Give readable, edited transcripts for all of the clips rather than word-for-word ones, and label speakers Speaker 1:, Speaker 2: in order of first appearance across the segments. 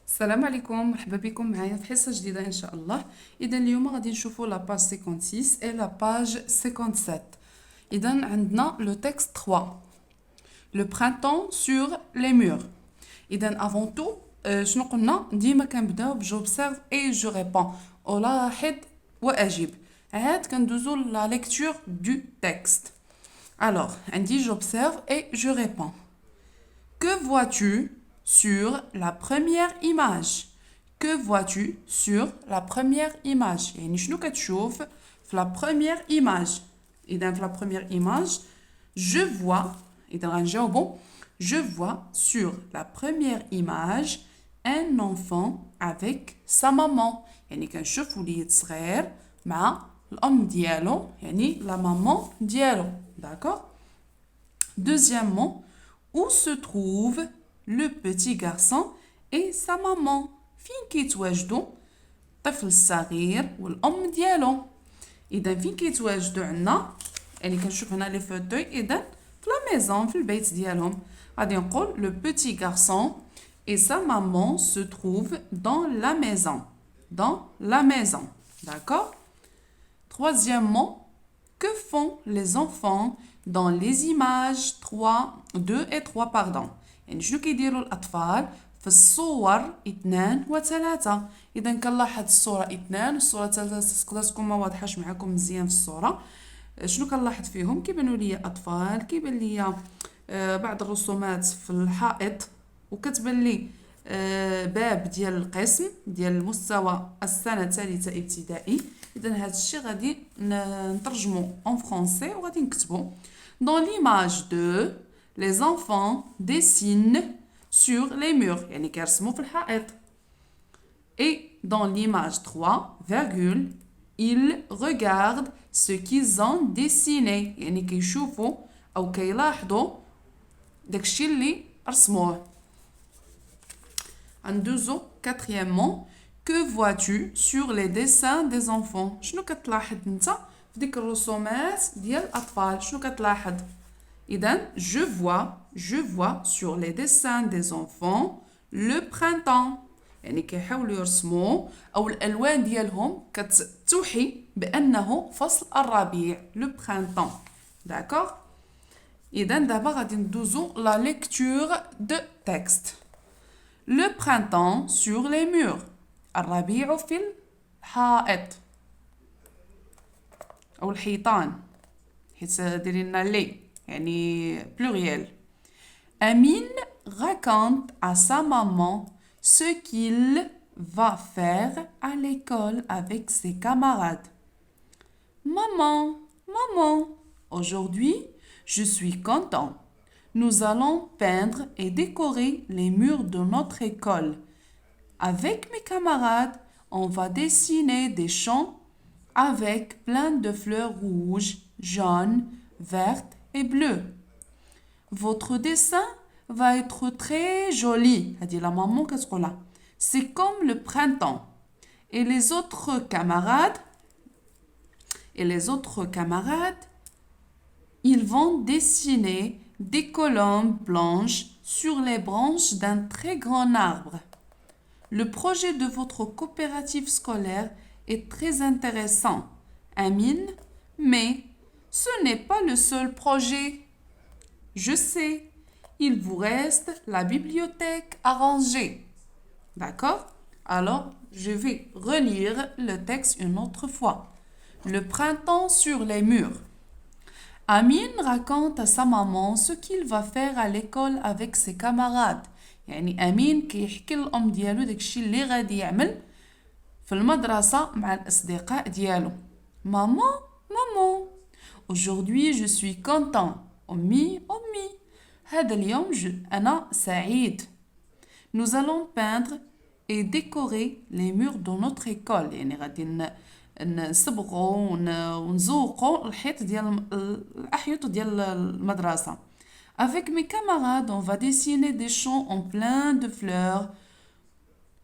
Speaker 1: السلام عليكم، مرحبا بكم معايا في حصة جديدة إن شاء الله. إذا اليوم غادي نشوفوا لا باج 56 et la page 57. إذا عندنا le texte 3 le printemps sur les murs. إذا avant tout شنو قلنا؟ ديما كنبداو ب j'observe et je réponds. ألاحظ وأجيب. عاد كندوزو la lecture du texte. Alors عندي j'observe et je réponds. Que vois-tu sur la première image? Que vois-tu sur la première image? يعني شنو كتشوف في la première image؟ إذا في la première image je vois إذا غنجاوبو je vois sur la première image un enfant avec sa maman. يعني كنشوف وليد صغير مع الأم ديالو يعني la maman ديالو. D'accord? Deuxièmement, où se trouve le petit garçon et sa maman؟ فين كيتواجدوا الطفل الصغير والأم ديالو؟ إذا فين كيتواجدوا عندنا يعني كنشوف هنا لي فوتوي إذا في لا ميزون في البيت ديالهم غادي نقول le petit garçon et sa maman se trouvent dans la maison. Dans la maison. D'accord? Troisièmement, que font les enfants dans les images 2 et 3 pardon. يعني شنو كيديروا الأطفال في الصور 2 و 3. إذا كنلاحظ الصورة 2 والصورة 3 تقدر تكون ما واضحاش معكم مزيان في الصورة. شنو كنلاحظ فيهم؟ كيبانوا لي أطفال، كيبان لي بعض الرسومات في الحائط، وكتبان لي باب ديال القسم ديال المستوى السنة الثالثة ابتدائي. إذا هذا الشيء غادي نترجمو en français وغادي نكتبو. Dans l'image 2, les enfants dessinent sur les murs. يعني كيرسموا في الحائط. Et dans l'image 3, virgule, ils regardent ce qu'ils ont dessiné. يعني كيشوفوا أو كيلاحظوا داكشي اللي رسموه. ندوزو quatrièmement, que vois-tu sur les dessins des enfants؟ شنو كتلاحظ انت في ديك الرسومات ديال الأطفال؟ شنو كتلاحظ؟ إذا je vois sur les dessins des enfants le printemps. يعني كيحاولوا يرسموا أو الألوان ديالهم كتوحي بأنه فصل الربيع le printemps. D'accord? إذا دابا غادي ندوزو la lecture de texte. Le printemps sur les murs. الربيع في الحائط أو الحيطان حيت دايرين لي يعني pluriel. Amine raconte à sa maman ce qu'il va faire à l'école avec ses camarades. Maman, aujourd'hui, je suis content. Nous allons peindre et décorer les murs de notre école. Avec mes camarades, on va dessiner des champs avec plein de fleurs rouges, jaunes, vertes et bleues. Votre dessin va être très joli, a dit la maman. C'est comme le printemps. Et les autres camarades, ils vont dessiner des colombes blanches sur les branches d'un très grand arbre. Le projet de votre coopérative scolaire est très intéressant, Amine, mais ce n'est pas le seul projet. Je sais, il vous reste la bibliothèque à ranger. D'accord? Alors, je vais relire le texte une autre fois. Le printemps sur les murs. Amine raconte à sa maman ce qu'il va faire à l'école avec ses camarades. يعني أمين كيحكي للأم ديالو داكشي اللي غادي يعمل في المدرسة مع الأصدقاء ديالو. Maman, aujourd'hui je suis content. أمي هذا اليوم أنا سعيد. Nous allons peindre et décorer les murs de notre école. يعني غادي نصبغوا ونزوقوا الحيط ديال الأحيط ديال المدرسة. Avec mes camarades, on va dessiner des champs en plein de fleurs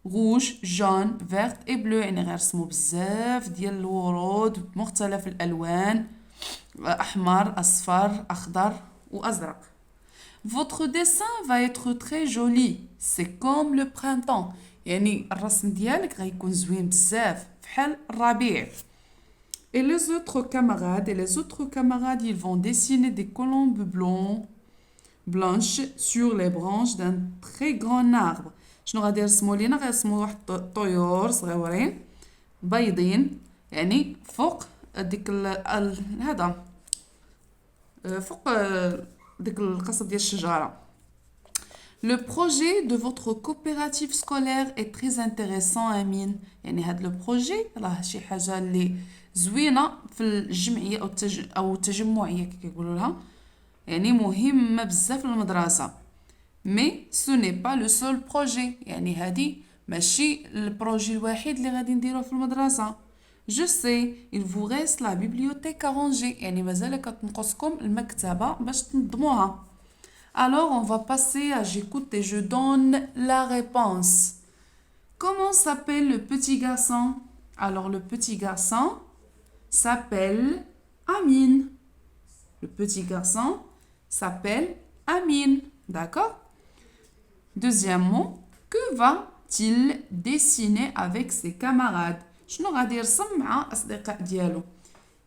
Speaker 1: rouges, jaunes, vertes et bleues. يعني غنرسموا بزاف ديال الورود بمختلف الألوان أحمر، أصفر، أخضر وأزرق. votre dessin va être très joli c'est comme le printemps يعني الرسم ديالك غيكون زوين بزاف بحال الربيع. Et les autres camarades, ils vont dessiner des colombes blanches sur les branches d'un très grand arbre. شنو غادي يرسموا لينا؟ غيرسموا واحد الطيور صغيورين بيضين يعني فوق ديك هذا فوق ديك القصب ديال الشجره. Le projet de votre coopérative scolaire est très intéressant أمين. يعني هذا لو بروجي راه شي حاجه اللي زوينه في الجمعيه او التجمعيه كي كيقولوا لها يعني مهمه بزاف للمدرسه. مي سو ني با لو سول بروجي يعني هذه ماشي البروجي الوحيد اللي غادي نديروه في المدرسه. Je sais, il vous reste la bibliothèque à ranger. يعني مازال كتنقصكم المكتبه باش تنظموها. Alors on va passer à j'écoute et je donne la réponse. Comment s'appelle le petit garçon? Alors le petit garçon s'appelle Amine. Le petit garçon s'appelle Amine. D'accord? Deuxièmement, que va-t-il dessiner avec ses camarades? شنو غادي يرسم مع أصدقاء ديالو؟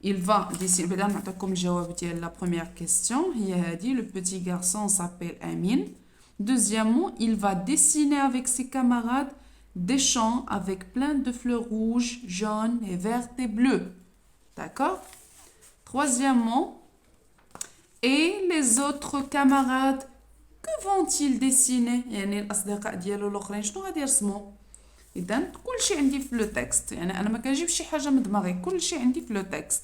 Speaker 1: Il va dessiner. بدنا نعطيكم الجواب ديال la première question. هي هذه. Le petit garçon s'appelle Amine. Deuxièmement, il va dessiner avec ses camarades des champs avec plein de fleurs rouges, jaunes et vertes et bleues. D'accord? Troisièmement, et les autres camarades, que vont-ils dessiner؟ يعني الأصدقاء ديالو الآخرين شنو غادي يرسموا؟ إذا كل شيء عندي في لو تكست يعني أنا ما كنجيبش شي حاجة من دماغي كل شيء عندي في لو تكست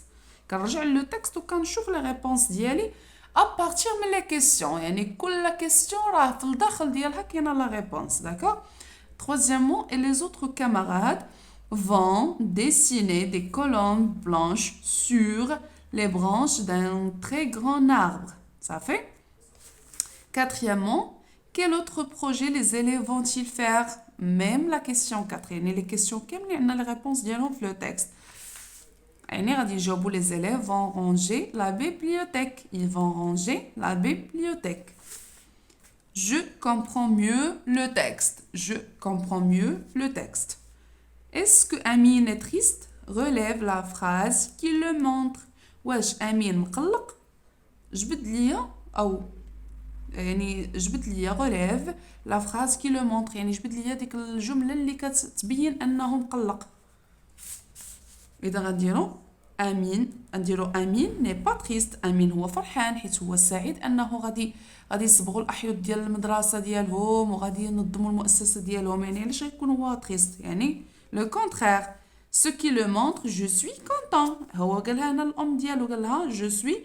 Speaker 1: كنرجع لو تكست وكنشوف لي ريبونس ديالي ابارتير من لي كيسيون يعني كل كيسيون راه في الداخل ديالها كاينه لا ريبونس. داكور. Troisièmement, et les autres camarades vont dessiner des colombes blanches sur les branches d'un très grand arbre. Ça fait? Quatrièmement, quel autre projet les élèves vont-ils faire? Même la question 4. يعني les questions كاملين عندنا les réponses ديالهم في le texte. يعني غادي يجاوبوا les élèves vont ranger la bibliothèque. Ils vont ranger la bibliothèque. Je comprends mieux le texte. Je comprends mieux le texte. Est-ce que Amine est triste? Relève la phrase qui le montre. واش أمين مقلق؟ جبد ليا أو يعني جبد ليا غوليف لا فراز كي لو مونطر يعني جبد ليا ديك الجمله اللي كتبين انه مقلق. اذا غنديرو امين ني با تريست. امين هو فرحان حيت هو سعيد انه غادي يصبغوا الاحيض ديال المدرسه ديالهم وغادي ينظموا المؤسسه ديالهم يعني علاش غيكون هو تريست يعني لو كونترير. ce qui le montre je suis content. هو قالها هنا الام ديالو قال لها je suis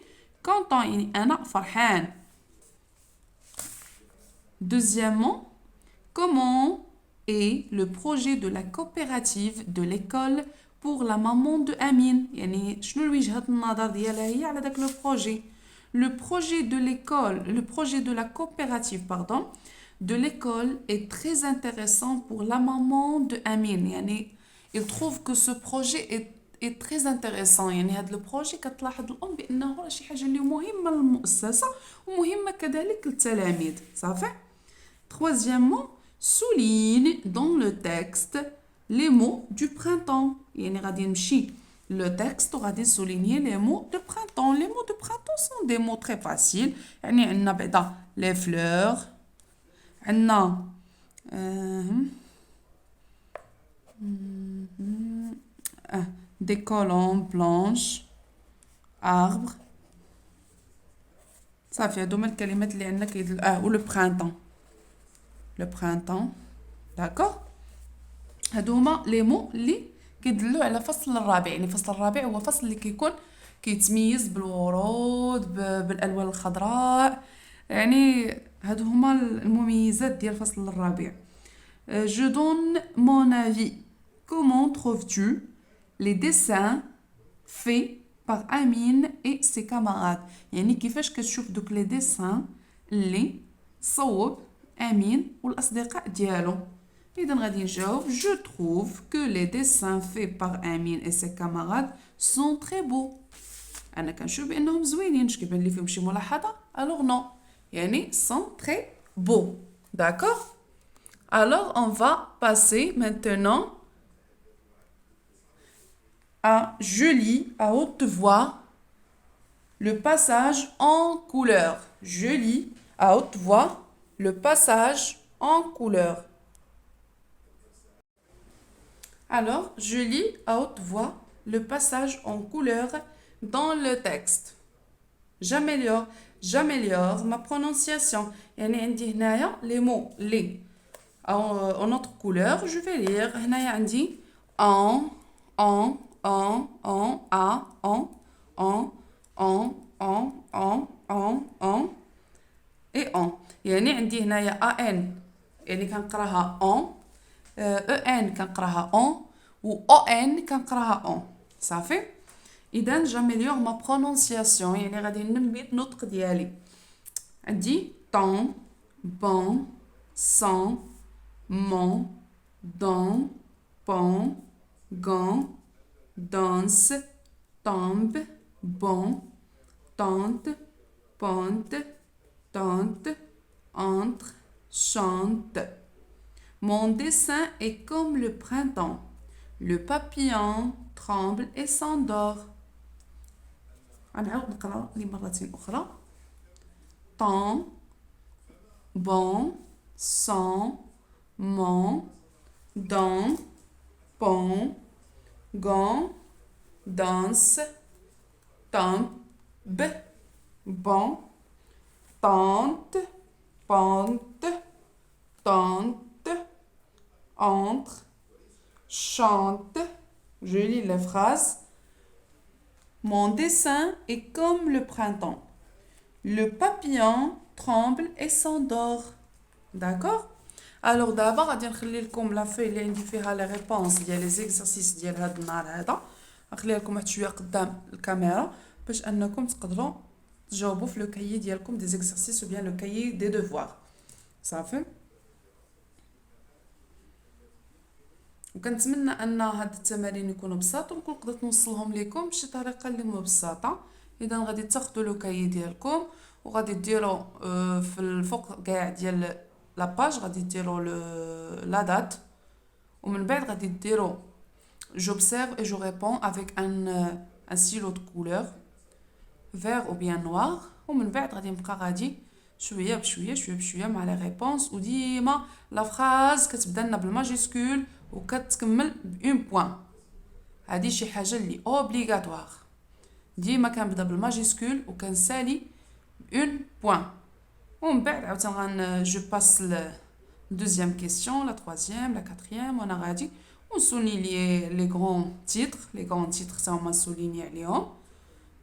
Speaker 1: content يعني انا فرحان. Deuxièmement, comment est le projet de la coopérative de l'école pour la maman de Amine؟ يعني شنو الوجهة النظر ديالها هي على داك لو بروجي. Le projet de l'école, le projet de la coopérative, pardon, de l'école est très intéressant pour la maman de Amine. يعني il trouve que ce projet est très intéressant. يعني هذا لو بروجي كتلاحظ الام بانه راه شي حاجه اللي مهمه للمؤسسه ومهمه كذلك للتلاميذ. صافي. Troisièmement, souligne dans le texte les mots du printemps. يعني غادي نمشي le texte وغادي souligner les mots de printemps. Les mots de printemps sont des mots très faciles. يعني عندنا بعدا les fleurs, عندنا des colombes blanches, arbres. صافي هادو هما الكلمات اللي عندنا كيدلوا و le printemps. Le printemps. D'accord. هادو هما لي مو اللي كيدلوا على فصل الربيع. يعني فصل الربيع هو فصل اللي كيكون كيتميز بالورود بالالوان الخضراء. يعني هادو هما المميزات ديال فصل الربيع. Je donne mon avis. Comment trouves-tu les dessins faits par Amine et ses camarades؟ يعني كيفاش كتشوف دوك لي ديسان اللي صوب امين والاصدقاء ديالو. اذا غادي نجاوب je trouve que les dessins faits par Amine et ses camarades sont très beaux. انا كنشوف بانهم زوينين. اش كيبان لي فيهم شي ملاحظه؟ alors non. يعني sont très beaux. D'accord? Alors, on va passer maintenant à je lis à haute voix le passage en couleur. Je lis à haute voix le passage en couleur. Alors, je lis à haute voix le passage en couleur dans le texte. J'améliore ma prononciation. يعني عندي هنايا les mots les en autre couleur. Je vais lire. هنايا عندي en, a, en et en. يعني عندي هنايا ان يعني كنقراها en ان كنقراها en و ان كنقراها en. صافي. إذا جاميليور ما برونونسياسيون يعني غادي ننمي النطق ديالي. عندي طون بون سون مون دون بون غون danse tombe bon tente ponte tente entre chante. Mon dessin est comme le printemps. Le papillon tremble et s'endort. غنعاود نقرا لمرة أخرى. Temps, bon, sang, mon, don, pont, gant, danse, tombe, bon, tente, pente, tente, entre, chante. Je lis la phrase. Mon dessin est comme le printemps. Le papillon tremble et s'endort. D'accord? Alors d'abord غادي نخلي لكم لا في اللي عندي فيها لي ريبونس ديال لي زيكزارسيس ديال هذا النهار هذا. نخليها لكم واحد شويه قدام الكاميرا باش انكم تقدروا تجاوبوا في لو كايي ديالكم دي زيكزارسيس ou bien لو كايي دي دوفوار. صافي. وكنتمنى ان هاد التمارين يكونوا بساط ونكون قدرت نوصلهم لكم بشي طريقه اللي مبسطه. اذا غادي تاخذوا لو كايي ديالكم وغادي ديروا في الفوق كاع ديال لاباج غادي ديروا لا دات ومن بعد غادي ديروا j'observe et je réponds avec un stylo de couleur vert ou bien noir ومن بعد غادي نبقى غادي شويه بشويه مع لي ريبونس وديما لا فراز كتبدا لنا بالماجيسكول وكتكمل بون بوين. هذه شي حاجه اللي اوبليغاتوار ديما كنبدا بالماجيسكول وكنسالي اون بوين ومن بعد عاوتاني جو باس دوزيام كيسيون لا تروازيام لا كاتريام وانا غادي ونسوليني لي غون تيتر حتى هما نسوليني عليهم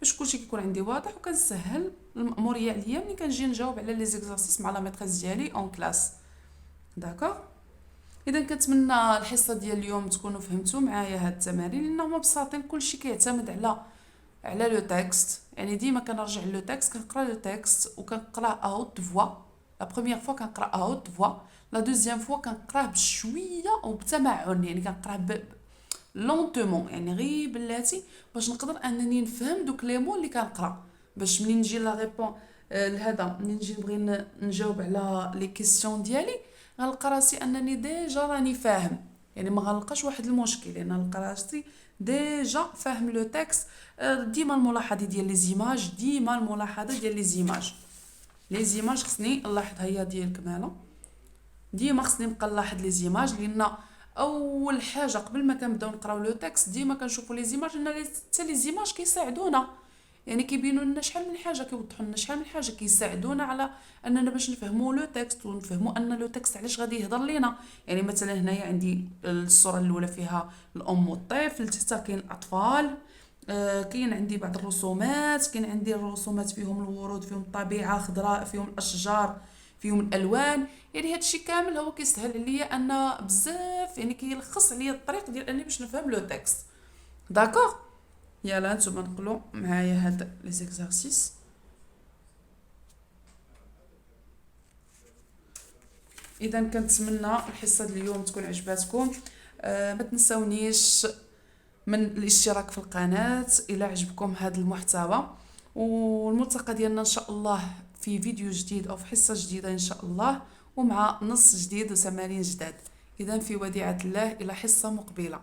Speaker 1: باش كلشي كيكون عندي واضح وكنسهل المأموريه عليا ملي كنجي نجاوب على لي زيكزارسيس مع لا ميتريس ديالي اون كلاس. داكوغ. اذا كنتمنى الحصه ديال اليوم تكونوا فهمتوا معايا هاد التمارين لانهم بساطين كلشي كيعتمد على لو تكست. يعني ديما كنرجع لو تكست كنقرا لو تكست وكنقراه اوت فوا. لا بروميير فوا كنقرا اوت فوا لا دوزيام فوا كنقراه بشويه وبتمعن يعني كنقراه لونتومون يعني غير بلاتي باش نقدر انني نفهم دوك لي مو اللي كنقرا باش منين نجي لا ريبون لهذا منين نجي نبغي نجاوب على لي كيسيون ديالي غنلقى راسي انني ديجا راني فاهم يعني ما غنلقاش واحد المشكل لان غنلقى راسي ديجا فاهم لو تكست. ديما الملاحظه ديال لي زيماج ديما الملاحظه ديال لي زيماج خصني نلاحظها هي ديال كماله ديما خصني نبقى نلاحظ لي زيماج لان اول حاجه قبل ما كنبداو نقراو لو تكست ديما كنشوفوا لي زيماج لان حتى لي زيماج كيساعدونا يعني كيبينوا لنا شحال من حاجه كيوضحوا لنا شحال من حاجه كيساعدونا على اننا باش نفهموا لو تكست ونفهموا ان لو تكست علاش غادي يهضر لينا. يعني مثلا هنايا عندي الصوره الاولى فيها الام والطفل حتى كاين الاطفال كاين عندي بعض الرسومات كاين عندي الرسومات فيهم الورود فيهم الطبيعه خضراء فيهم الاشجار فيهم الالوان. يعني هادشي كامل هو كيسهل عليا ان بزاف يعني كيلخص عليا الطريق ديال اني باش نفهم لو تكست. داكوغ. يلا نتوما نقولوا معايا هاد لي زيكزارسيس. اذا كنتمنى الحصه ديال اليوم تكون عجباتكم. ما تنساونيش من الاشتراك في القناه الى عجبكم هذا المحتوى والملتقى ديالنا ان شاء الله في فيديو جديد أو في حصة جديدة إن شاء الله، ومع نص جديد وتمارين جداد. إذا في وديعة الله إلى حصة مقبلة.